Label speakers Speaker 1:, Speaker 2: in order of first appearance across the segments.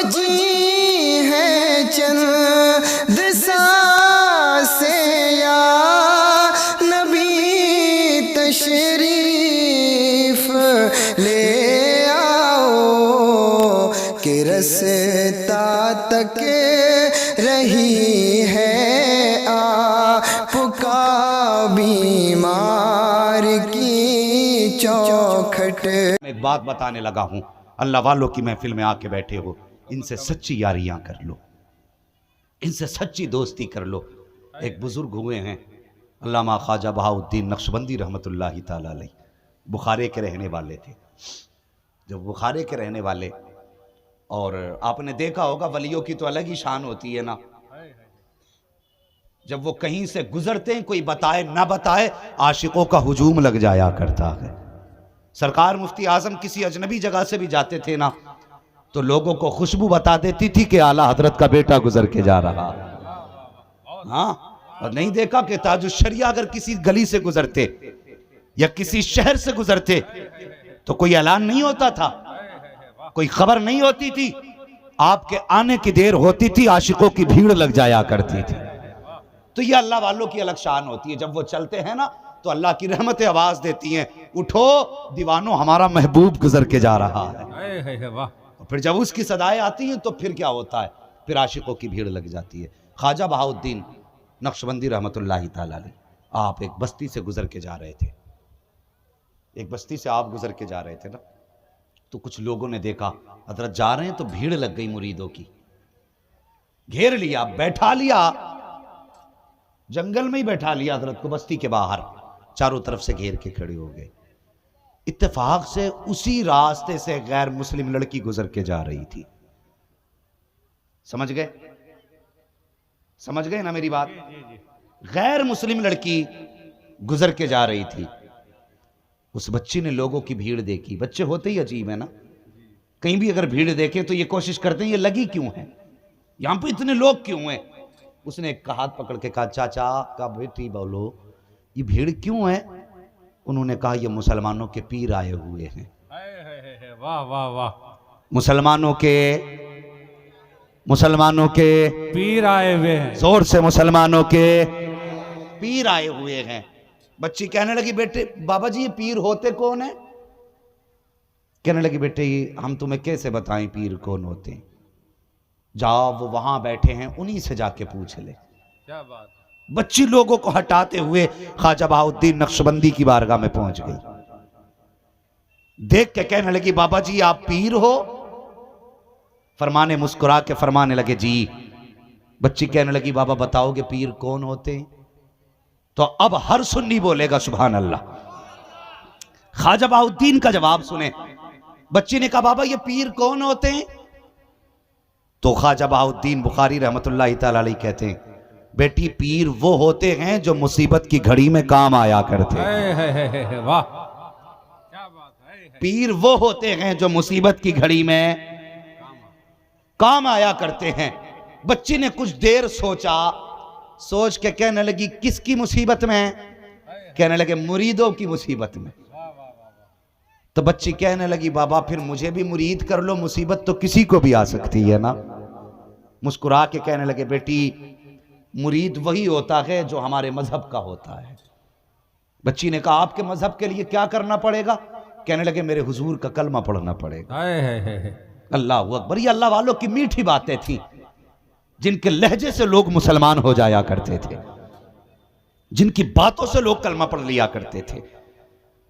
Speaker 1: जी है चंद सांसें या नबी तशरीफ ले आओ कि रस्ता तक रही है आपका बीमार की चौखट।
Speaker 2: मैं एक बात बताने लगा हूं, अल्लाह वालों की महफिल में आके बैठे हो, इनसे सच्ची यारियां कर लो, इनसे सच्ची दोस्ती कर लो। एक बुजुर्ग हुए हैं अल्लामा ख्वाजा बहाउद्दीन नक्शबंदी रहमतुल्लाहि ताला अलैह, बुखारे के रहने वाले थे। जब बुखारे के रहने वाले, और आपने देखा होगा वलियों की तो अलग ही शान होती है ना, जब वो कहीं से गुजरते हैं कोई बताए ना बताए आशिकों का हुजूम लग जाया करता है। सरकार मुफ्ती आजम किसी अजनबी जगह से भी जाते थे ना तो लोगों को खुशबू बता देती थी कि आला हजरत का बेटा गुजर के जा रहा। हाँ, और नहीं देखा कि ताजुश्शरिया अगर किसी गली से गुजरते या किसी शहर से गुजरते तो कोई ऐलान नहीं होता था, कोई खबर नहीं होती थी, आपके आने की देर होती थी, आशिकों की भीड़ लग जाया करती थी। तो ये अल्लाह वालों की अलग शान होती है। जब वो चलते हैं ना तो अल्लाह की रहमतें आवाज देती हैं, उठो दीवानों हमारा महबूब गुजर के जा रहा है। फिर जब उसकी सदाएं आती हैं तो फिर क्या होता है, फिर आशिकों की भीड़ लग जाती है। ख्वाजा बहाउद्दीन नक्शबंदी रहमतुल्लाहि ताला अलैह, आप एक बस्ती से गुजर के जा रहे थे, एक बस्ती से आप गुजर के जा रहे थे ना, तो कुछ लोगों ने देखा हजरत जा रहे हैं तो भीड़ लग गई मुरीदों की, घेर लिया, बैठा लिया, जंगल में ही बैठा लिया हजरत को, बस्ती के बाहर चारों तरफ से घेर के खड़े हो गए। इत्तेफाक से उसी रास्ते से गैर मुस्लिम लड़की गुजर के जा रही थी। समझ गए, समझ गए ना मेरी बात? गैर मुस्लिम लड़की गुजर के जा रही थी। उस बच्ची ने लोगों की भीड़ देखी, बच्चे होते ही अजीब है ना, कहीं भी अगर भीड़ देखें तो ये कोशिश करते हैं ये लगी क्यों है, यहां पे इतने लोग क्यों हैं। उसने एक हाथ पकड़ के कहा, चाचा का बेटी बोलो ये भीड़ क्यों है? उन्होंने कहा ये मुसलमानों के पीर आए हुए हैं।
Speaker 3: वाह वाह वाह,
Speaker 2: मुसलमानों के
Speaker 3: पीर आए हुए हैं,
Speaker 2: जोर से मुसलमानों के पीर आए हुए हैं। बच्ची कहने लगी, बेटे बाबा जी ये पीर होते कौन है? कहने लगी, बेटे हम तुम्हें कैसे बताएं पीर कौन होते हैं, जाओ वो वहां बैठे हैं उन्हीं से जाके पूछ ले।
Speaker 3: क्या बात।
Speaker 2: बच्ची लोगों को हटाते हुए ख्वाजा बहाउद्दीन नक्शबंदी की बारगाह में पहुंच गई। देख के कहने लगी, बाबा जी आप पीर हो? फरमाने मुस्कुरा के फरमाने लगे, जी। बच्ची कहने लगी, बाबा बताओगे पीर कौन होते हैं? तो अब हर सुन्नी बोलेगा सुभान अल्लाह। ख्वाजा बहाउद्दीन का जवाब सुने। बच्ची ने कहा, बाबा ये पीर कौन होते हैं? तो ख्वाजा बहाउद्दीन बुखारी रहमतुल्लाहि ताला अलैह कहते हैं, बेटी पीर वो होते हैं जो मुसीबत की घड़ी में काम आया करते हैं।
Speaker 3: वाह क्या बात है।
Speaker 2: पीर वो होते हैं जो मुसीबत की घड़ी में काम आया करते हैं। बच्ची ने कुछ देर सोचा, सोच के कहने लगी, किसकी मुसीबत में? कहने लगे, मुरीदों की मुसीबत में। तो बच्ची कहने लगी, बाबा फिर मुझे भी मुरीद कर लो, मुसीबत तो किसी को भी आ सकती है ना। मुस्कुरा के कहने लगे, बेटी मुरीद वही होता है जो हमारे मजहब का होता है। बच्ची ने कहा, आपके मजहब के लिए क्या करना पड़ेगा? कहने लगे, मेरे हुजूर का कलमा पढ़ना पड़ेगा। अल्लाह अकबर। ये अल्लाह वालों की मीठी बातें थी, जिनके लहजे से लोग मुसलमान हो जाया करते थे, जिनकी बातों से लोग कलमा पढ़ लिया करते थे।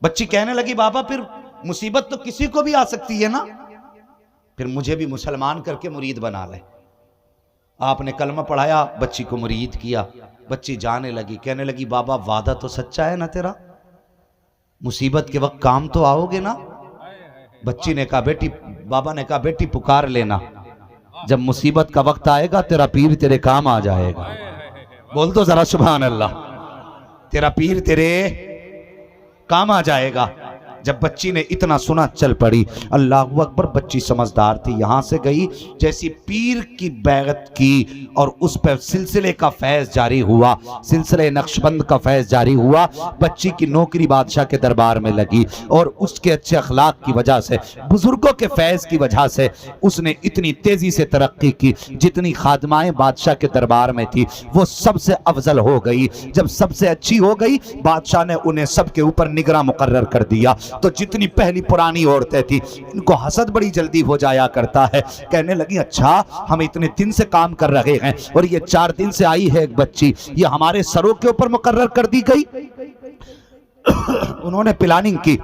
Speaker 2: बच्ची कहने लगी, बाबा फिर मुसीबत तो किसी को भी आ सकती है ना, फिर मुझे भी मुसलमान करके मुरीद बना ले। आपने कलमा पढ़ाया, बच्ची को मुरीद किया, बच्ची जाने लगी। कहने लगी, बाबा वादा तो सच्चा है ना तेरा, मुसीबत के वक्त काम तो आओगे ना? बच्ची ने कहा, बेटी, बाबा ने कहा, बेटी पुकार लेना, जब मुसीबत का वक्त आएगा तेरा पीर तेरे काम आ जाएगा। बोल दो जरा सुभान अल्लाह। तेरा पीर तेरे काम आ जाएगा। जब बच्ची ने इतना सुना चल पड़ी। अल्लाह अकबर, बच्ची समझदार थी, यहाँ से गई जैसी पीर की बैगत की और उस पर सिलसिले का फैज़ जारी हुआ, सिलसिले नक्शबंद का फैज़ जारी हुआ। बच्ची की नौकरी बादशाह के दरबार में लगी और उसके अच्छे अखलाक की वजह से, बुजुर्गों के फैज़ की वजह से उसने इतनी तेज़ी से तरक्की की। जितनी खादमाएं बादशाह के दरबार में थी वो सबसे अफजल हो गई। जब सबसे अच्छी हो गई, बादशाह ने उन्हें सबके ऊपर निगरां मुकर्रर कर दिया। तो जितनी पहली पुरानी औरतें थी, इनको हसद बड़ी जल्दी हो जाया करता है। कहने लगी, अच्छा हम इतने दिन से काम कर रहे हैं और ये 4 दिन से आई है एक बच्ची, ये हमारे सरों के ऊपर मुकर्रर कर दी गई। उन्होंने प्लानिंग की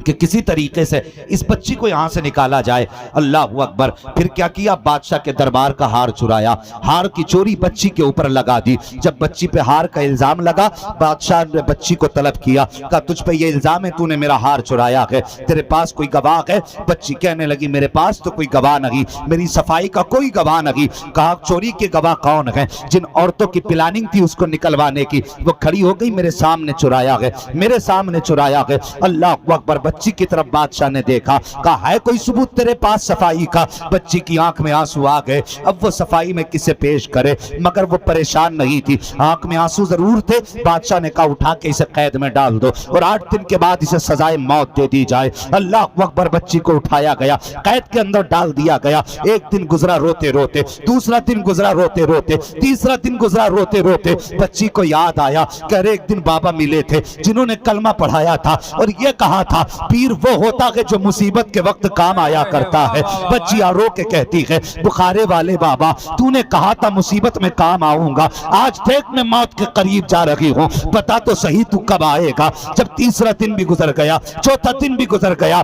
Speaker 2: कि किसी तरीके से इस बच्ची को यहां से निकाला जाए। अल्लाह अकबर। फिर क्या किया, बादशाह के दरबार का हार चुराया, हार की चोरी बच्ची के ऊपर लगा दी। जब बच्ची पे हार का इल्जाम लगा, बादशाह ने बच्ची को तलब किया, कहा तुझ पे ये इल्जाम है, तूने मेरा हार चुराया है, तेरे पास कोई गवाह है? बच्ची कहने लगी, मेरे पास तो कोई गवाह नहीं, मेरी सफाई का कोई गवाह नहीं। कहा, चोरी के गवाह कौन है? जिन औरतों की प्लानिंग थी उसको निकलवाने की, वो खड़ी हो गई, मेरे सामने चुराया है, मेरे सामने चुराया है। अल्लाह अकबर। बच्ची की तरफ बादशाह ने देखा, कहा है कोई सबूत तेरे पास सफाई का? बच्ची की आंख में आंसू आ गए। अब वो सफाई में किसे पेश करे, मगर वो परेशान नहीं थी, आंख में आंसू जरूर थे। बादशाह ने कहा, उठा के इसे कैद में डाल दो और 8 दिन के बाद इसे सजाए मौत दे दी जाए। अल्लाह अकबर। बच्ची को उठाया गया, कैद के अंदर डाल दिया गया। एक दिन गुजरा रोते रोते, दूसरा दिन गुजरा रोते रोते, तीसरा दिन गुजरा रोते रोते। बच्ची को याद आया, कह रहे एक दिन बाबा मिले थे जिन्होंने कलमा पढ़ाया था और ये कहा था पीर वो होता है जो मुसीबत के वक्त काम आया करता है। बच्ची रो के कहती है, बुखारे वाले बाबा, तूने कहा था मुसीबत में काम आऊंगा, आज देख मैं मौत के करीब जा रही हूँ, बता तो सही तू कब आएगा? जब तीसरा दिन भी गुजर गया, चौथा दिन भी गुजर गया,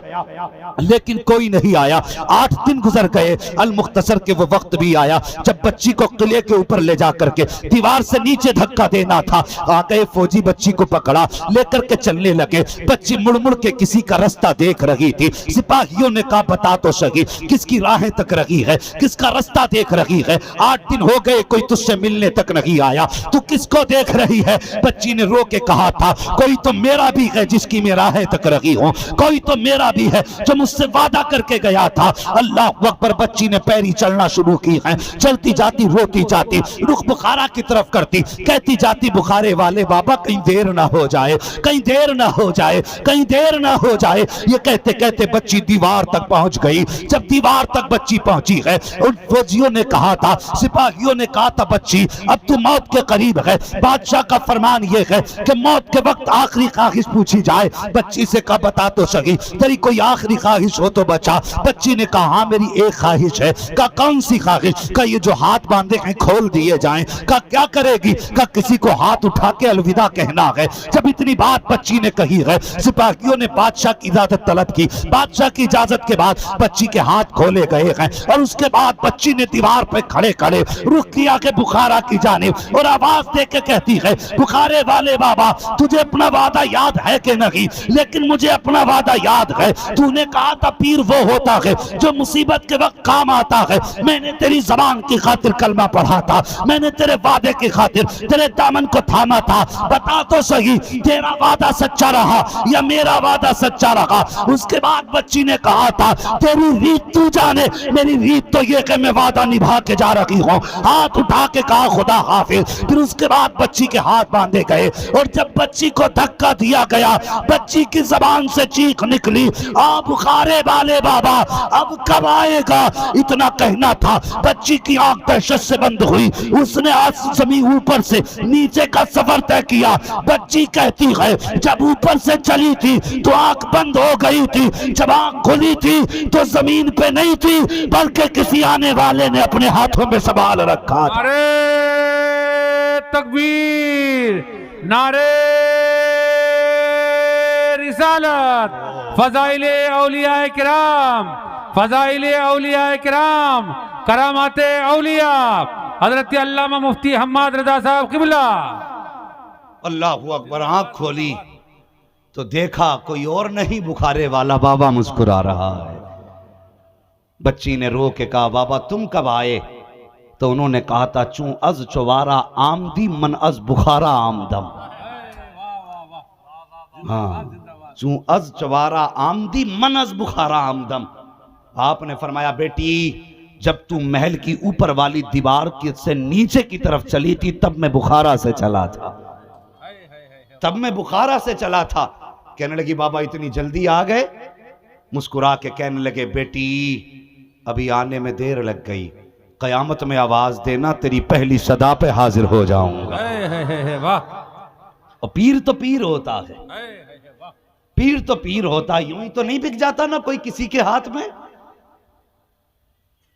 Speaker 2: लेकिन कोई नहीं आया। 8 दिन गुजर गए। अल मुख्तसर के वो वक्त भी आया जब बच्ची को किले के ऊपर ले जा करके दीवार से नीचे धक्का देना था। आ गए फौजी, बच्ची को पकड़ा, लेकर के चलने लगे। बच्ची मुड़ मुड़ के किसी का रास्ता देख रही थी। सिपाहियों ने कहा, बता तो सही किसकी राहें तक रही है, किसका रास्ता देख रही है? 8 दिन हो गए, कोई तुझसे मिलने तक नहीं आया, तू किसको देख रही है? बच्ची ने रो के कहा था, कोई तो मेरा भी है जिसकी मैं राहें तक रही हूँ, कोई तो मेरा भी है जो मुझसे वादा करके गया था। अल्लाह अकबर। बच्ची ने पैरी चलना शुरू की है, चलती जाती, रोती जाती, रुख बुखारा की तरफ करती, कहती जाती, बुखारे वाले बाबा कहीं देर ना हो जाए, कहीं देर ना हो जाए, कहीं देर ना हो जाए। ये कहते कहते बच्ची दीवार तक पहुंच गई। जब दीवार तक बच्ची पहुंची है, उन फौजियों ने कहा था, सिपाहियों ने कहा था, बच्ची अब तू मौत के करीब है, बादशाह का फरमान ये है कि मौत के वक्त आखिरी ख्वाहिश पूछी जाए। बच्ची से कहा, बता तो सही तेरी कोई आखिरी ख्वाहिश हो तो बचा। बच्ची ने कहा, हाँ मेरी एक ख्वाहिश है। कहा, कौन सी ख्वाहिश? का ये जो हाथ बांधे हैं खोल दिए जाएं। का क्या करेगी? का किसी को हाथ उठा के अलविदा कहना है। जब इतनी बात बच्ची ने कही है, सिपाहियों ने बादशाह की इजाजत तलब की। बादशाह की इजाजत के बाद बच्ची के हाथ खोले गए हैं और उसके बाद बच्ची ने दीवार पे खड़े खड़े रुख किया के बुखारा की जानिब और आवाज दे के कहती है, बुखारे वाले बाबा, तुझे अपना वादा याद है कि नहीं? लेकिन मुझे अपना वादा याद है। तूने कहा था पीर वो होता है जो मुसीबत के वक्त काम आता है। मैंने तेरी जबान की खातिर कलमा पढ़ा था, मैंने तेरे वादे की खातिर तेरे दामन को थामा था। बता तो सही तेरा वादा सच्चा रहा या मेरा वादा सच्चा रहा? उसके बाद बच्ची ने कहा था, तेरी रीत तू जाने, मेरी रीत तो ये कि मैं वादा निभा के जा रही हूँ। हाथ उठा के कहा, खुदा हाफिज। फिर उसके बाद बच्ची के हाथ बांधे गए और जब बच्ची को धक्का दिया गया, बच्ची की जबान से चीख निकली, आ बुखारे वाले बाबा अब कब आएगा? इतना कहना था। बच्ची की आंख दहशत से बंद हुई। उसने आज जमीन ऊपर से नीचे का सफर तय किया। बच्ची कहती है, जब ऊपर से चली थी तो आंख बंद हो गई थी, जब आंख खुली थी तो जमीन पे नहीं थी बल्कि किसी आने वाले ने अपने हाथों में संभाल रखा था।
Speaker 3: नारे तकबीर, नारे रिसालत, फजाइले औलिया किराम, फजाइले औलिया किराम, करामाते औलिया, हजरत अल्लामा मुफ्ती हम्माद रजा साहब किबला।
Speaker 2: अल्लाह अकबर। आंख खोली तो देखा कोई और नहीं, बुखारे वाला बाबा मुस्कुरा रहा है। बच्ची ने रो के कहा, बाबा तुम कब आए? तो उन्होंने कहा था, चूं अज चवारा आमदी मन अज बुखारा आमदम। हाँ, चूं अज चवारा आमदी मन अज बुखारा आमदम। आपने फरमाया बेटी जब तू महल की ऊपर वाली दीवार की से नीचे की तरफ चली थी तब मैं बुखारा से चला था, तब मैं बुखारा से चला था। कहने लगी बाबा इतनी जल्दी आ गए? मुस्कुरा के कहने लगे बेटी अभी आने में देर लग गई, कयामत में आवाज देना तेरी पहली सदा पे हाजिर हो जाऊंगा।
Speaker 3: वाह।
Speaker 2: और पीर तो पीर होता है, पीर तो पीर होता है, यूं ही तो नहीं बिक जाता ना कोई किसी के हाथ में,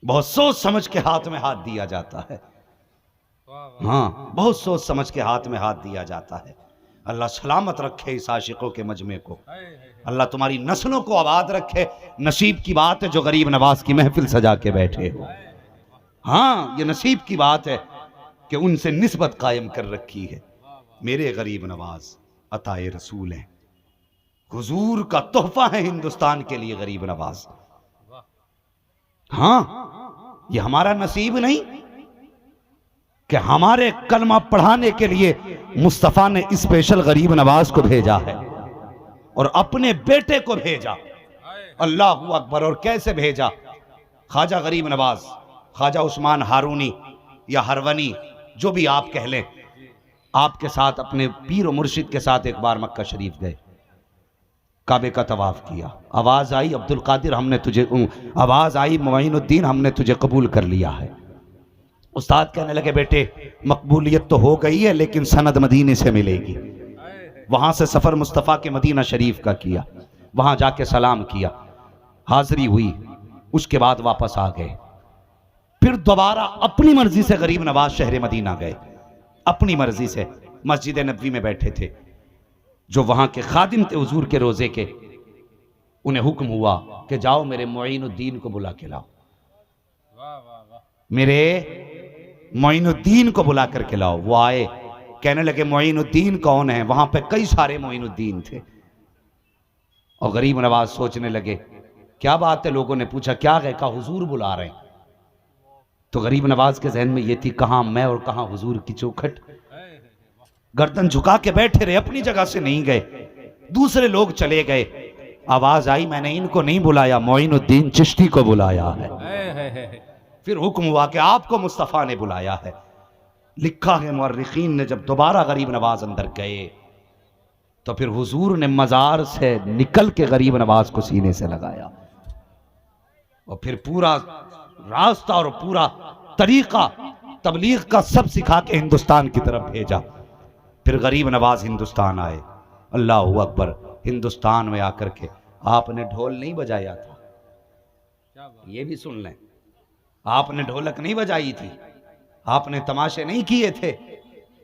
Speaker 2: बहुत सोच समझ के हाथ में हाथ दिया जाता है। हाँ, बहुत सोच समझ के हाथ में हाथ दिया जाता है। अल्लाह सलामत रखे इस आशिकों के मजमे को, अल्लाह तुम्हारी नस्लों को आबाद रखे। नसीब की बात है जो गरीब नवाज की महफिल सजा के बैठे हो। हाँ, ये नसीब की बात है कि उनसे निस्बत कायम कर रखी है। मेरे गरीब नवाज अताए रसूल हैं, हुजूर का तोहफा है हिंदुस्तान के लिए गरीब नवाज। हाँ, ये हमारा नसीब नहीं कि हमारे कलमा पढ़ाने के लिए मुस्तफा ने स्पेशल गरीब नवाज को भेजा है और अपने बेटे को भेजा। अल्लाहू अकबर। और कैसे भेजा? ख्वाजा गरीब नवाज, ख्वाजा उस्मान हारूनी या हरवनी जो भी आप कह लें, आपके साथ अपने पीर और मुर्शिद के साथ एक बार मक्का शरीफ गए, काबे का तवाफ किया, आवाज आई अब्दुल कादिर हमने तुझे, आवाज आई मोइनुद्दीन हमने तुझे कबूल कर लिया है। उस्ताद कहने लगे बेटे मकबूलियत तो हो गई है लेकिन सनद मदीने से मिलेगी। वहां से सफर मुस्तफ़ा के मदीना शरीफ का किया, वहां जाके सलाम किया, हाजिरी हुई, उसके बाद वापस आ गए। फिर दोबारा अपनी मर्जी से गरीब नवाज शहर मदीना गए, अपनी मर्जी से मस्जिद नबवी में बैठे थे। जो वहां के खादिम थे हुजूर के रोजे के, उन्हें हुक्म हुआ कि जाओ मेरे मोइनुद्दीन को बुला के लाओ, मेरे मोइनुद्दीन को बुला करके लाओ। वो आए, कहने लगे मोइनुद्दीन कौन है? वहां पे कई सारे मोइनुद्दीन थे। और गरीब नवाज सोचने लगे क्या बात है। लोगों ने पूछा क्या है? कहा हुजूर बुला रहे हैं। तो गरीब नवाज के जहन में ये थी कहां मैं और कहां हुजूर की चौखट। गर्दन झुका के बैठे रहे, अपनी जगह से नहीं गए। दूसरे लोग चले गए, आवाज आई मैंने इनको नहीं बुलाया, मोइनुद्दीन चिश्ती को बुलाया है। फिर हुक्म हुआ कि आपको मुस्तफ़ा ने बुलाया है। लिखा है मुअर्रिखीन ने जब दोबारा गरीब नवाज अंदर गए तो फिर हुजूर ने मजार से निकल के गरीब नवाज को सीने से लगाया और फिर पूरा रास्ता और पूरा तरीका तबलीग का सब सिखा के हिंदुस्तान की तरफ भेजा। फिर गरीब नवाज हिंदुस्तान आए। अल्लाहू अकबर। हिंदुस्तान में आकर के आपने ढोल नहीं बजाया था, ये भी सुन लें, आपने ढोलक नहीं बजाई थी, आपने तमाशे नहीं किए थे,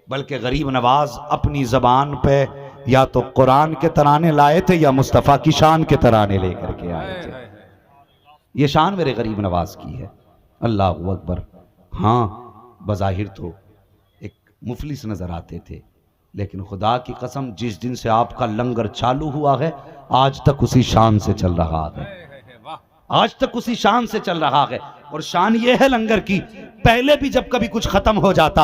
Speaker 2: बल्कि गरीब नवाज अपनी जबान पे या तो कुरान के तराने लाए थे या मुस्तफ़ा की शान के तराने लेकर के आए थे। ये शान मेरे गरीब नवाज की है। अल्लाहू अकबर। हाँ, बज़ाहिर तो एक मुफलिस नजर आते थे, लेकिन खुदा की कसम जिस दिन से आपका लंगर चालू हुआ है आज तक उसी शान से चल रहा है, आज तक उसी शान से चल रहा है। और शान ये है लंगर की, पहले भी जब कभी कुछ खत्म हो जाता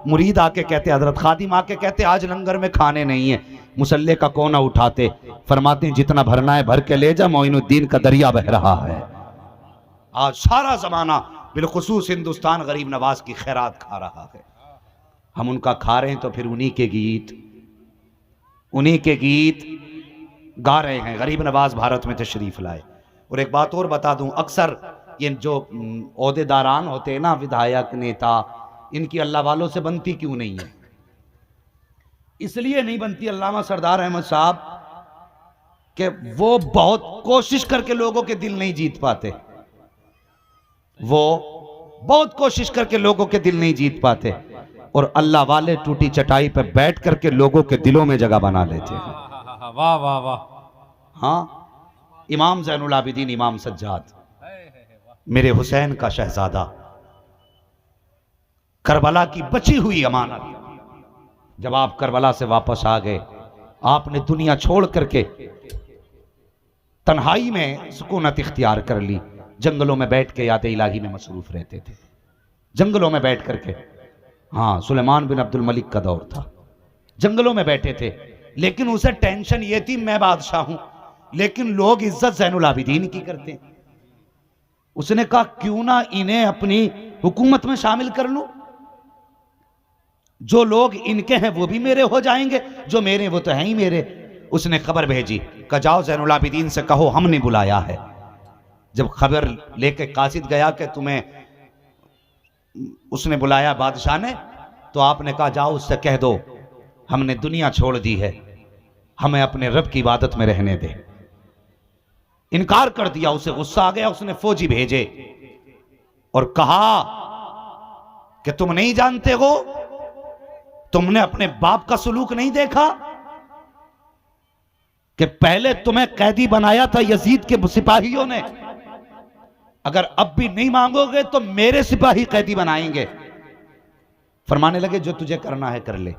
Speaker 2: मुरीद आके कहते, हजरत खादिम आके कहते आज लंगर में खाने नहीं है, मुसल्ले का कोना उठाते, फरमाते हैं जितना भरना है भर के ले जा, मोइनुद्दीन का दरिया बह रहा है। आज सारा जमाना बिलखुसूस हिंदुस्तान गरीब नवाज की खैरात खा रहा है। हम उनका खा रहे हैं तो फिर उन्हीं के गीत गा रहे हैं। गरीब नवाज भारत में तशरीफ लाए। और एक बात और बता दूं, अक्सर ये जो ओहदेदारान होते हैं ना, विधायक नेता, इनकी अल्लाह वालों से बनती क्यों नहीं है? इसलिए नहीं बनती अल्लामा सरदार अहमद साहब कि वो बहुत कोशिश करके लोगों के दिल नहीं जीत पाते, वो बहुत कोशिश करके लोगों के दिल नहीं जीत पाते, और अल्लाह वाले टूटी चटाई पे बैठ करके लोगों के दिलों में जगह बना लेते हैं।
Speaker 3: वाह वाह वाह।
Speaker 2: हाँ, इमाम ज़ैनुल आबिदीन इमाम सज्जाद, मेरे हुसैन का शहजादा, करबला की बची हुई अमानत, जब आप करबला से वापस आ गए, आपने दुनिया छोड़ करके तन्हाई में सुकूनत इख्तियार कर ली, जंगलों में बैठ के याद इलाही में मसरूफ रहते थे, जंगलों में बैठ करके। हाँ, सुलेमान बिन अब्दुल मलिक का दौर था, जंगलों में बैठे थे, लेकिन उसे टेंशन ये थी मैं बादशाह हूं, लेकिन लोग इज्जत ज़ैनुल आबिदीन की करते हैं। उसने कहा क्यों ना इन्हें अपनी हुकूमत में शामिल कर लूं, जो लोग इनके हैं वो भी मेरे हो जाएंगे, जो मेरे वो तो हैं ही मेरे। उसने खबर भेजी, कहा जाओ ज़ैनुल आबिदीन से कहो हमने बुलाया है। जब खबर लेके कासिद गया कि तुम्हें उसने बुलाया बादशाह ने, तो आपने कहा जाओ उससे कह दो हमने दुनिया छोड़ दी है, हमें अपने रब की इबादत में रहने दे। इनकार कर दिया, उसे गुस्सा आ गया। उसने फौजी भेजे और कहा कि तुम नहीं जानते हो, तुमने अपने बाप का सलूक नहीं देखा कि पहले तुम्हें कैदी बनाया था यजीद के सिपाहियों ने, अगर अब भी नहीं मांगोगे तो मेरे सिपाही कैदी बनाएंगे। फरमाने लगे जो तुझे करना है कर ले,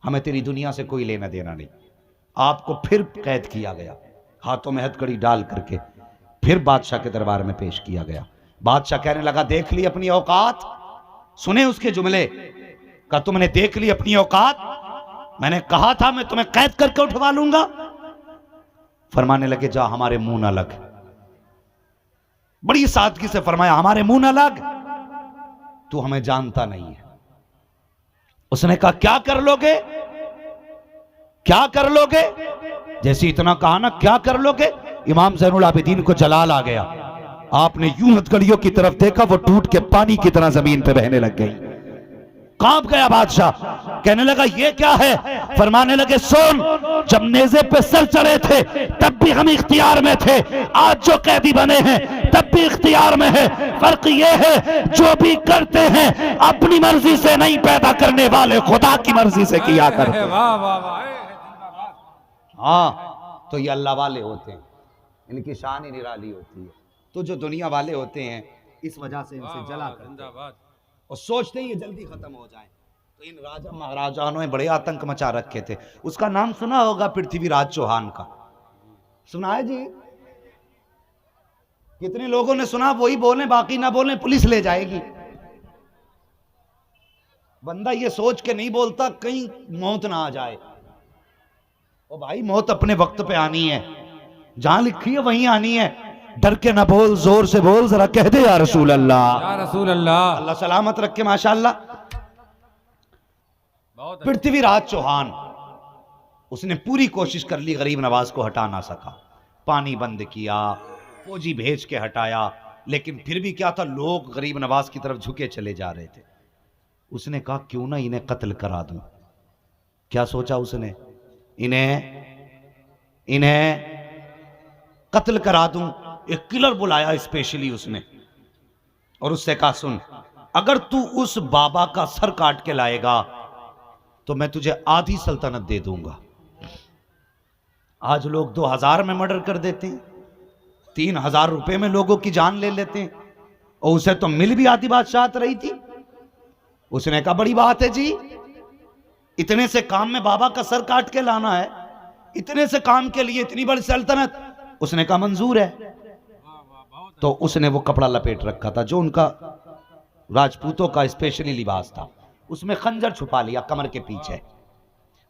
Speaker 2: हमें तेरी दुनिया से कोई लेना देना नहीं। आपको फिर कैद किया गया, हाथों में हथकड़ी डाल करके फिर बादशाह के दरबार में पेश किया गया। बादशाह कहने लगा देख ली अपनी औकात। सुने उसके जुमले, का तुमने देख ली अपनी औकात, मैंने कहा था मैं तुम्हें कैद करके उठवा लूंगा। फरमाने लगे जा हमारे मुंह न लग। बड़ी सादगी से फरमाया हमारे मुंह न लग, तू हमें जानता नहीं है। उसने कहा क्या कर लोगे, क्या कर लोगे? जैसे इतना कहा ना क्या कर लोगे, इमाम ज़ैनुल आबिदीन को जलाल आ गया। आपने यूं हथकड़ियों की तरफ देखा, वो टूट के पानी की तरह जमीन पे बहने लग गई। कांप गया बादशाह, कहने लगा ये क्या है? फरमाने लगे सुन, जब नेज़े पे सर चढ़े थे तब भी हम इख्तियार में थे, आज जो कैदी बने हैं तब भी इख्तियार में है। फर्क ये है जो भी करते हैं अपनी मर्जी से नहीं, पैदा करने वाले खुदा की मर्जी से किया करते हैं।
Speaker 3: वाह वाह वाह।
Speaker 2: हाँ, तो ये अल्लाह वाले होते हैं, इनकी शान ही निराली होती है। तो जो दुनिया वाले होते हैं इस वजह से इनसे जला करते हैं और सोचते हैं ये जल्दी खत्म हो जाए। तो इन राजा महाराजाओं ने बड़े आतंक मचा रखे थे। उसका नाम सुना होगा पृथ्वीराज चौहान का, सुना है जी? कितने लोगों ने सुना? वही बोले, बाकी ना बोले पुलिस ले जाएगी। बंदा ये सोच के नहीं बोलता कहीं मौत ना आ जाए। ओ भाई मौत अपने वक्त पे आनी है, जहां लिखी है वहीं आनी है। डर के ना बोल, जोर से बोल, जरा कह दे या रसूल अल्लाह।
Speaker 3: या रसूल अल्लाह।
Speaker 2: अल्लाह सलामत रखे माशाअल्लाह। पृथ्वीराज चौहान, उसने पूरी कोशिश कर ली, गरीब नवाज को हटा ना सका। पानी बंद किया, फौजी भेज के हटाया, लेकिन फिर भी क्या था, लोग गरीब नवाज की तरफ झुके चले जा रहे थे। उसने कहा क्यों ना इन्हें कत्ल करा दूं। क्या सोचा उसने? इन्हें कत्ल करा दूं। एक किलर बुलाया स्पेशली उसने और उससे कहा सुन, अगर तू उस बाबा का सर काट के लाएगा तो मैं तुझे आधी सल्तनत दे दूंगा। आज लोग 2000 में मर्डर कर देते हैं, 3000 रुपए में लोगों की जान ले लेते हैं, और उसे तो मिल भी आधी बादशाहत रही थी। उसने कहा बड़ी बात है जी, इतने से काम में बाबा का सर काट के लाना है, इतने से काम के लिए इतनी बड़ी सल्तनत। उसने कहा मंजूर है। तो उसने वो कपड़ा लपेट रखा था जो उनका राजपूतों का स्पेशली लिबास था, उसमें खंजर छुपा लिया कमर के पीछे,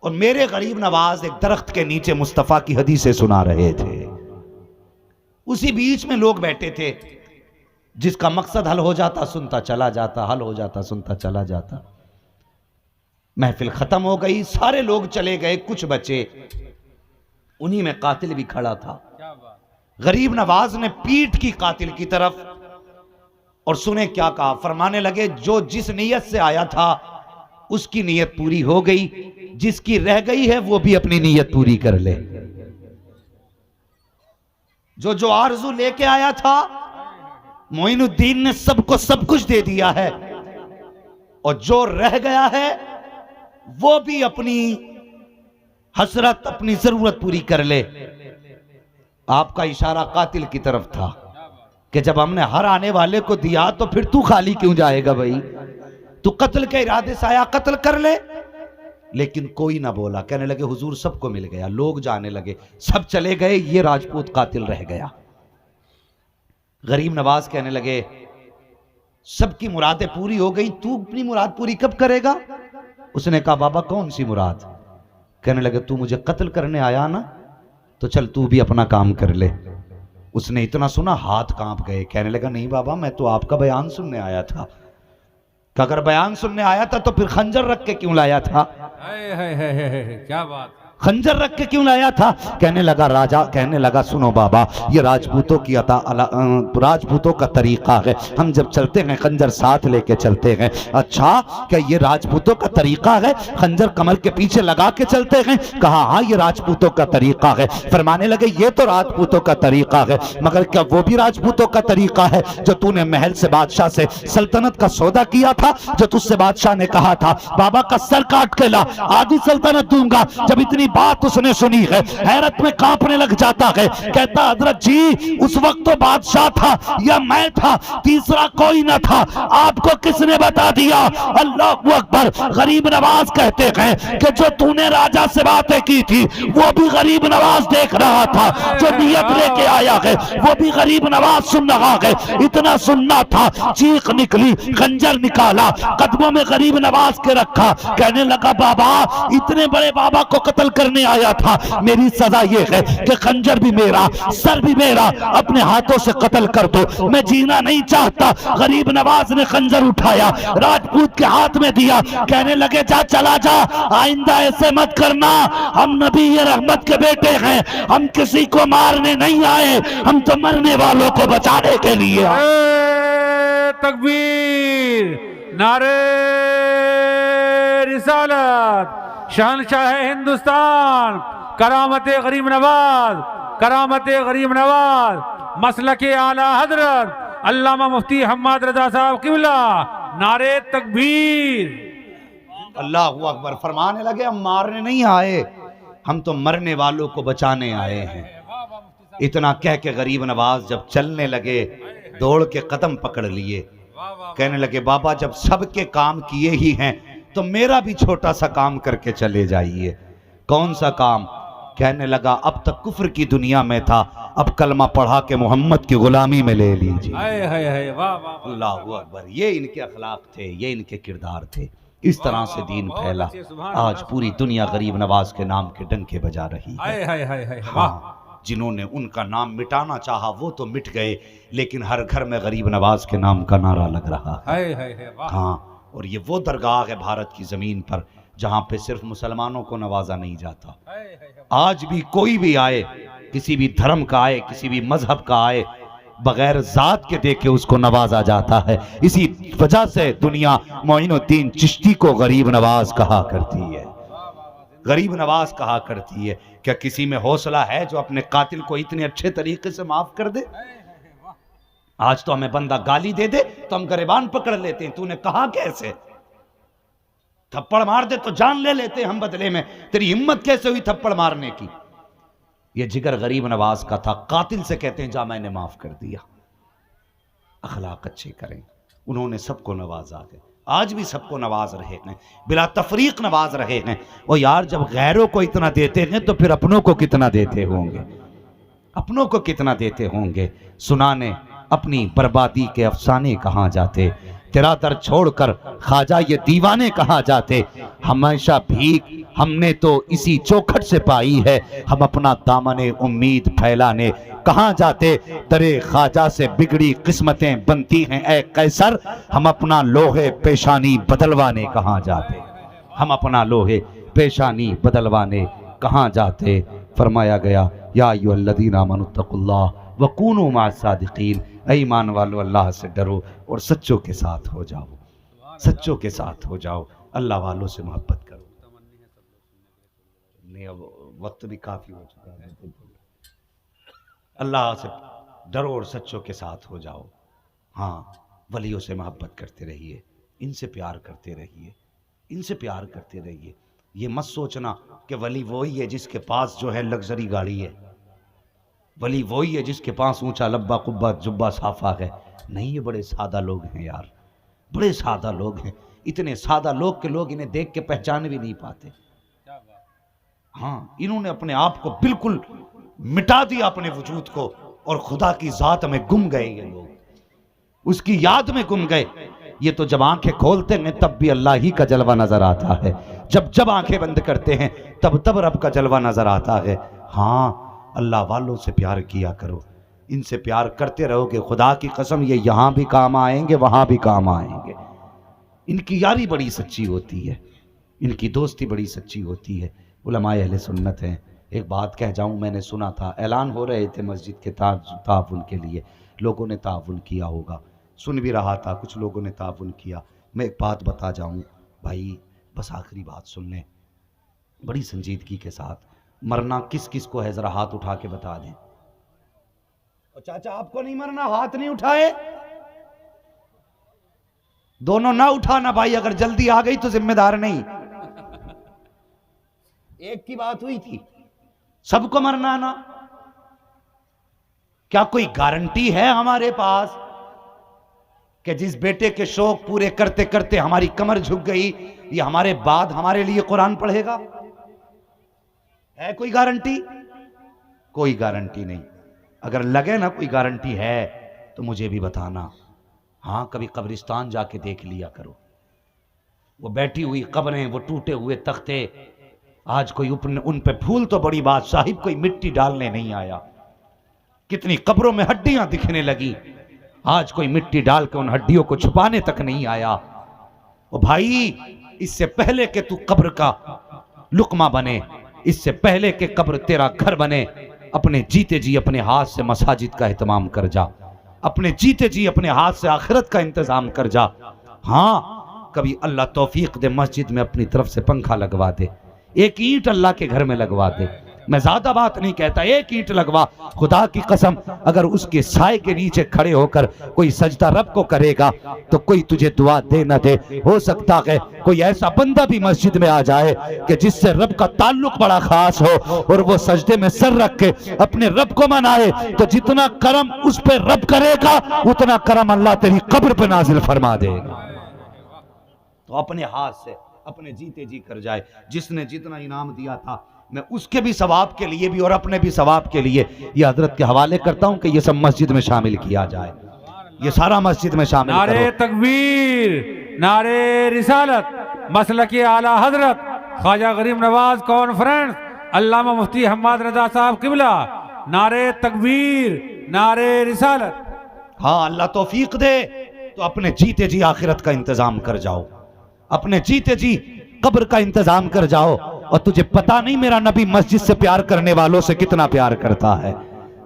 Speaker 2: और मेरे गरीब नवाज एक दरख्त के नीचे मुस्तफा की हदीसें सुना रहे थे। उसी बीच में लोग बैठे थे, जिसका मकसद हल हो जाता सुनता चला जाता, हल हो जाता सुनता चला जाता। महफिल खत्म हो गई, सारे लोग चले गए, कुछ बचे, उन्हीं में कातिल भी खड़ा था। गरीब नवाज ने पीठ की कातिल की तरफ, और सुने क्या कहा। फरमाने लगे जो जिस नीयत से आया था उसकी नीयत पूरी हो गई, जिसकी रह गई है वो भी अपनी नीयत पूरी कर ले। जो जो आरज़ू लेके आया था, मोइनुद्दीन ने सबको सब कुछ दे दिया है, और जो रह गया है वो भी अपनी हसरत, अपनी जरूरत पूरी कर ले। आपका इशारा कातिल की तरफ था कि जब हमने हर आने वाले को दिया तो फिर तू खाली क्यों जाएगा भाई? तू कत्ल के इरादे से आया, कत्ल कर ले। लेकिन कोई ना बोला। कहने लगे हुजूर सबको मिल गया। लोग जाने लगे, सब चले गए, ये राजपूत कातिल रह गया। गरीब नवाज कहने लगे सबकी मुरादें पूरी हो गई, तू अपनी मुराद पूरी कब करेगा? उसने कहा बाबा कौन सी मुराद? कहने लगे तू मुझे कत्ल करने आया ना, तो चल तू भी अपना काम कर ले। उसने इतना सुना हाथ कांप गए। कहने लगा नहीं बाबा, मैं तो आपका बयान सुनने आया था। कि अगर बयान सुनने आया था तो फिर खंजर रख के क्यों लाया था?
Speaker 3: क्या बात,
Speaker 2: खंजर रख के क्यों लाया था? कहने लगा राजा, कहने लगा सुनो बाबा, ये राजपूतों की राजपूतों का तरीका है, हम जब चलते हैं खंजर साथ लेके चलते हैं। अच्छा, क्या ये राजपूतों का तरीका है, खंजर कमर के पीछे लगा के चलते हैं? कहा हाँ ये राजपूतों का तरीका है। फरमाने लगे ये तो राजपूतों का तरीका है, मगर क्या वो भी राजपूतों का तरीका है जो तूने महल से बादशाह से सल्तनत का सौदा किया था, जो तुझसे बादशाह ने कहा था बाबा का सर काट के ला, आधी सल्तनत दूंगा। जब इतनी बात उसने सुनी है, हैरत में कांपने लग जाता है। कहता हजरत जी उस वक्त तो बादशाह था या मैं था, तीसरा कोई न था, आपको किसने बता दिया? अल्लाह अकबर। गरीब नवाज कहते हैं कि जो तूने राजा से बातें की थी वो भी गरीब नवाज देख रहा था, जो नियत लेके आया है वो भी गरीब नवाज सुन रहा है। इतना सुनना था, चीख निकली, खंजर निकाला, कदमों में गरीब नवाज के रखा। कहने लगा बाबा इतने बड़े बाबा को कत्ल करने आया था, मेरी सजा ये है कि खंजर भी मेरा, सर भी मेरा, अपने हाथों से कत्ल कर दो, मैं जीना नहीं चाहता। गरीब नवाज ने खंजर उठाया, राजपूत के हाथ में दिया। कहने लगे जा चला जा, आइंदा ऐसे मत करना, हम नबी ये रहमत के बेटे हैं, हम किसी को मारने नहीं आए, हम तो मरने वालों को बचाने के लिए आए।
Speaker 3: तकबीर, नारे रिसालत, शहंशाह हिंदुस्तान, करामत गरीब नवाज, करामत गरीब नवाज, मसलक आला हजरत अल्लामा मुफ्ती हम्मद रजा साहब किबला, नारे तकबीर।
Speaker 2: अल्लाह अकबर। फरमाने लगे हम मारने नहीं आए, हम तो मरने वालों को बचाने आए हैं। इतना कह के गरीब नवाज जब चलने लगे, दौड़ के कदम पकड़ लिए। कहने लगे बाबा जब सबके काम किए ही हैं तो मेरा भी छोटा सा काम करके चले जाइए। कौन सा काम? कहने लगा अब तक कुफ्र की दुनिया में था, अब कलमा पढ़ा के मोहम्मद की गुलामी में ले लीजिए। अल्लाह अकबर। ये इनके अखलाक थे, ये इनके किरदार थे। इस तरह से दीन फैला। आज पूरी दुनिया गरीब नवाज के नाम के डंके बजा रही है। हाँ, जिन्होंने उनका नाम मिटाना चाहा वो तो मिट गए, लेकिन हर घर में गरीब नवाज के नाम का नारा लग रहा है। हाँ, और ये वो दरगाह है भारत की जमीन पर जहाँ पे सिर्फ मुसलमानों को नवाजा नहीं जाता। आज भी कोई भी आए, किसी भी धर्म का आए, किसी भी मजहब का आए, बगैर जात के देखे उसको नवाजा जाता है। इसी वजह से दुनिया मोइनुद्दीन चिश्ती को गरीब नवाज कहा करती है, गरीब नवाज कहा करती है। क्या किसी में हौसला है जो अपने कातिल को इतने अच्छे तरीके से माफ कर दे? आज तो हमें बंदा गाली दे दे तो हम गिरबान पकड़ लेते हैं, तूने कहा कैसे? थप्पड़ मार दे तो जान ले लेते हैं हम बदले में, तेरी हिम्मत कैसे हुई थप्पड़ मारने की? ये जिगर गरीब नवाज का था। कातिल से कहते हैं जा मैंने माफ कर दिया। अखलाक अच्छे करें। उन्होंने सबको नवाजा है, आज भी सबको नवाज रहे हैं, बिला तफरीक नवाज रहे हैं। और यार जब गैरों को इतना देते हैं तो फिर अपनों को कितना देते होंगे, अपनों को कितना देते होंगे। सुनाने अपनी बर्बादी के अफसाने कहाँ जाते, तेरा दर छोड़कर ख्वाजा ये दीवाने कहाँ जाते। हमेशा भीख हमने तो इसी चौखट से पाई है, हम अपना दामने उम्मीद फैलाने कहाँ जाते। दरे ख्वाजा से बिगड़ी किस्मतें बनती हैं ऐ कैसर, हम अपना लोहे पेशानी बदलवाने कहाँ जाते, हम अपना लोहे पेशानी बदलवाने कहाँ जाते। फरमाया गया या अय्युहल्लज़ीना आमनुत्तकुल्लाह वकूनू मअस-सादिकीन, ऐ ईमान वालों अल्लाह से डरो और सच्चों के साथ हो जाओ, सच्चों के साथ हो जाओ, अल्लाह वालों से मोहब्बत करो। नहीं अब वक्त भी काफ़ी हो चुका है। अल्लाह से डरो और सच्चों के साथ हो जाओ। हाँ, वलियों से मोहब्बत करते रहिए, इनसे प्यार करते रहिए, इनसे प्यार करते रहिए। ये मत सोचना कि वली वही है जिसके पास जो है लग्जरी गाड़ी है, वली वही है जिसके पास ऊंचा लब्बा कुब्बा जुब्बा साफा है। नहीं, ये बड़े सादा लोग हैं यार, बड़े सादा लोग हैं। इतने सादा लोग के लोग इन्हें देख के पहचान भी नहीं पाते। हाँ, इन्होंने अपने आप को बिल्कुल मिटा दिया, अपने वजूद को, और खुदा की जात में गुम गए ये लोग, उसकी याद में गुम गए। ये तो जब आंखें खोलते हैं तब भी अल्लाह ही का जलवा नजर आता है, जब जब आंखें बंद करते हैं तब तब रब का जलवा नजर आता है। हाँ, अल्लाह वालों से प्यार किया करो, इनसे प्यार करते रहोगे, खुदा की कसम ये यहाँ भी काम आएंगे, वहाँ भी काम आएंगे। इनकी यारी बड़ी सच्ची होती है, इनकी दोस्ती बड़ी सच्ची होती है। उलमाए अहले सुन्नत हैं। एक बात कह जाऊं, मैंने सुना था ऐलान हो रहे थे मस्जिद के ताउन के लिए, लोगों ने ताउन किया होगा, सुन भी रहा था, कुछ लोगों ने ताउन किया। मैं एक बात बता जाऊं भाई, बस आखिरी बात सुन लें बड़ी संजीदगी के साथ। मरना किस किस को है जरा हाथ उठा के बता दें। और चाचा आपको नहीं मरना, हाथ नहीं उठाए, दोनों ना उठाना भाई, अगर जल्दी आ गई तो जिम्मेदार नहीं। एक की बात हुई थी, सबको मरना ना। क्या कोई गारंटी है हमारे पास कि जिस बेटे के शौक पूरे करते करते हमारी कमर झुक गई, ये हमारे बाद हमारे लिए कुरान पढ़ेगा? है कोई गारंटी? कोई गारंटी नहीं। अगर लगे ना कोई गारंटी है तो मुझे भी बताना। हाँ, कभी कब्रिस्तान जाके देख लिया करो, वो बैठी हुई कब्रें, वो टूटे हुए तख्ते, आज कोई उन पे फूल तो बड़ी बात, साहिब कोई मिट्टी डालने नहीं आया। कितनी कब्रों में हड्डियां दिखने लगी, आज कोई मिट्टी डाल के उन हड्डियों को छुपाने तक नहीं आया। ओ भाई, इससे पहले कि तू कब्र का लुकमा बने, इससे पहले कि कब्र तेरा घर बने, अपने जीते जी अपने हाथ से मसाजिद का एहतमाम कर जा, अपने जीते जी अपने हाथ से आखिरत का इंतजाम कर जा। हाँ, कभी अल्लाह तौफीक दे मस्जिद में अपनी तरफ से पंखा लगवा दे, एक ईंट अल्लाह के घर में लगवा दे। मैं ज्यादा बात नहीं कहता, एक ईंट लगवा, खुदा की कसम अगर उसके साए के नीचे खड़े होकर कोई सजदा रब को करेगा तो कोई तुझे दुआ दे न दे, हो सकता है कोई ऐसा बंदा भी मस्जिद में आ जाए कि जिससे रब का ताल्लुक बड़ा खास हो और वो सजदे में सर रख के अपने रब को मनाए, तो जितना करम उस पर रब करेगा उतना करम अल्लाह तेरी कब्र पे नाजिल फरमा देगा। तो अपने हाथ से अपने जीते जी कर जाए। जिसने जितना इनाम दिया था, मैं उसके भी सवाब के लिए भी और अपने भी सवाब के लिए ये हजरत के हवाले करता हूं कि ये सब मस्जिद में शामिल किया जाए, ये सारा मस्जिद में शामिल करो।
Speaker 3: नारे तकबीर, नारे रिसालत, मसलक आला हजरत ख्वाजा गरीब नवाज कॉन्फ्रेंस अल्लामा मुफ्ती हम्माद रजा साहब किबला, नारे तकबीर, नारे रिसालत।
Speaker 2: हाँ, अल्लाह तौफीक दे तो अपने जीते जी आखिरत का इंतजाम कर जाओ, अपने जीते जी कब्र का इंतजाम कर जाओ। और तुझे पता नहीं मेरा नबी मस्जिद से प्यार करने वालों से कितना प्यार करता है।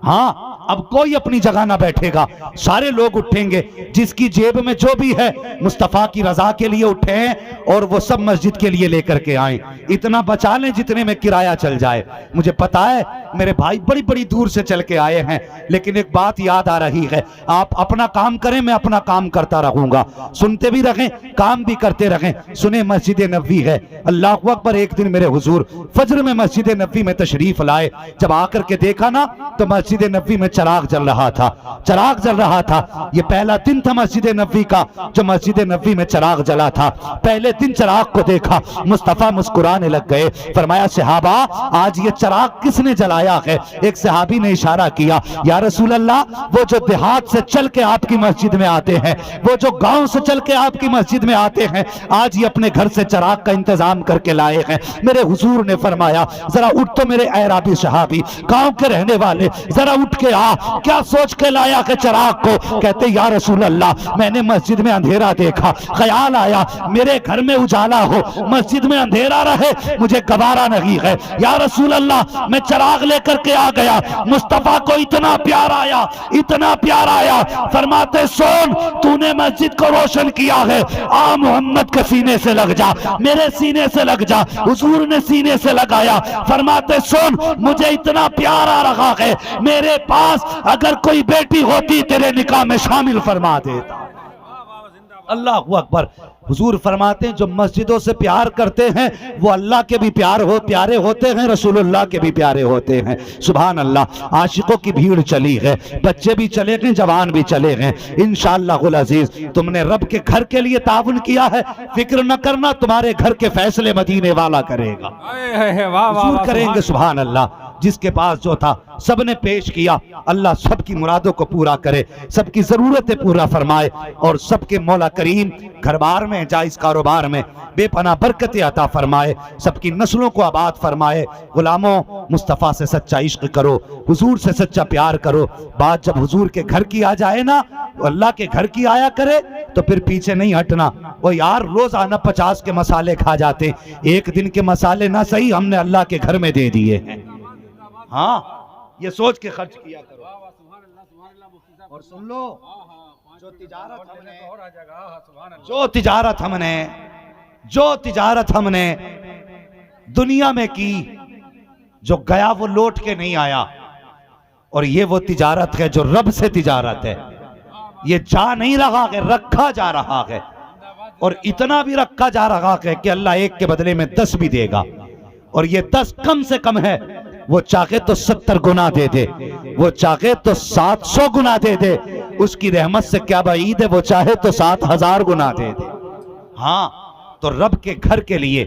Speaker 2: हाँ, अब कोई अपनी जगह ना बैठेगा, सारे लोग उठेंगे, जिसकी जेब में जो भी है मुस्तफ़ा की रजा के लिए उठे हैं और वो सब मस्जिद के लिए लेकर के आए। इतना बचा लें जितने में किराया चल जाए। मुझे पता है मेरे भाई बड़ी बड़ी दूर से चल के आए हैं, लेकिन एक बात याद आ रही है, आप अपना काम करें, मैं अपना काम करता रहूंगा, सुनते भी रहें, काम भी करते रहें। सुने, मस्जिद नबवी है, अल्लाह अकबर। एक दिन मेरे हुजूर फजर में मस्जिद नबवी में तशरीफ लाए, जब आकर के देखा ना तो मस्जिद नबवी में चिराग जल रहा था, चिराग जल रहा था। ये पहला दिन था मस्जिद नबवी का जो मस्जिद नबवी में चिराग जला था। पहले दिन चिराग को देखा, मुस्तफा मुस्कुराने लग गए। फरमाया, सहाबा आज ये चिराग किसने जलाया है? एक सहाबी ने इशारा किया, या रसूल अल्लाह, वो जो देहात से चल के आपकी मस्जिद में आते हैं, वो जो गांव से चल के आपकी मस्जिद में आते हैं, आज ये अपने घर से चिराग का इंतजाम करके लाए हैं। मेरे हुजूर ने फरमाया, जरा उठ तो मेरे ऐराबी सहाबी, गांव के रहने वाले, जरा उठ के आ, क्या सोच के लाया के चिराग को? कहते, या रसूल अल्लाह, मैंने मस्जिद में अंधेरा देखा, ख्याल आया मेरे घर में उजाला हो, मस्जिद में अंधेरा रहे, मुझे गवारा नहीं है। या रसूल अल्लाह, मैं चिराग लेकर के आ गया। मुस्तफा को इतना प्यार आया, इतना प्यार आया, फरमाते, सुन, तूने मस्जिद को रोशन किया है, आ मोहम्मद के सीने से लग जा, मेरे सीने से लग जा। हुजूर ने सीने से लगाया, फरमाते, सुन, मुझे इतना प्यार आ रहा है, मेरे पास अगर कोई बेटी होती तेरे निकाह में शामिल फरमा देता। अल्लाह अकबर। हुजूर फरमाते हैं, जो मस्जिदों से प्यार करते हैं वो अल्लाह के भी प्यारे होते हैं, रसूलुल्लाह के भी प्यारे होते हैं। सुभान अल्लाह। आशिकों की भीड़ चली है, बच्चे भी चले गए, जवान भी चले गए। इंशाअल्लाहुल अजीज, तुमने रब के घर के लिए ताउन किया है, फिक्र न करना, तुम्हारे घर के फैसले मदीने वाला करेगा, हुजूर करेंगे। सुभान अल्लाह। जिसके पास जो था सबने पेश किया। अल्लाह सबकी मुरादों को पूरा करे, सबकी ज़रूरतें पूरा फरमाए और सबके मौला करीम घरबार में, जायज़ कारोबार में बेपनाह बरकतें अता फरमाए, सबकी नस्लों को आबाद फरमाए। गुलामों, मुस्तफ़ा से सच्चा इश्क करो, हुजूर से सच्चा प्यार करो। बात जब हुजूर के घर की आ जाए ना, तो अल्लाह के घर की आया करे तो फिर पीछे नहीं हटना। वो यार रोजाना 50 के मसाले खा जाते, एक दिन के मसाले ना सही हमने अल्लाह के घर में दे दिए हैं। हाँ, ये सोच के खर्च किया करो। और सुन लो, जो तिजारत हमने दुनिया में की, जो गया वो लौट के नहीं आया। और ये वो तिजारत है जो रब से तिजारत है। ये जा नहीं रहा है, रखा जा रहा है। और इतना भी रखा जा रहा है कि अल्लाह एक के बदले में 10 भी देगा। और ये 10 कम से कम है। वो चाहे तो 70 गुना दे दे, वो चाहे तो 700 गुना दे दे। उसकी रहमत से क्या बाईद है, वो चाहे तो 7000 गुना दे दे। हाँ, तो रब के घर के लिए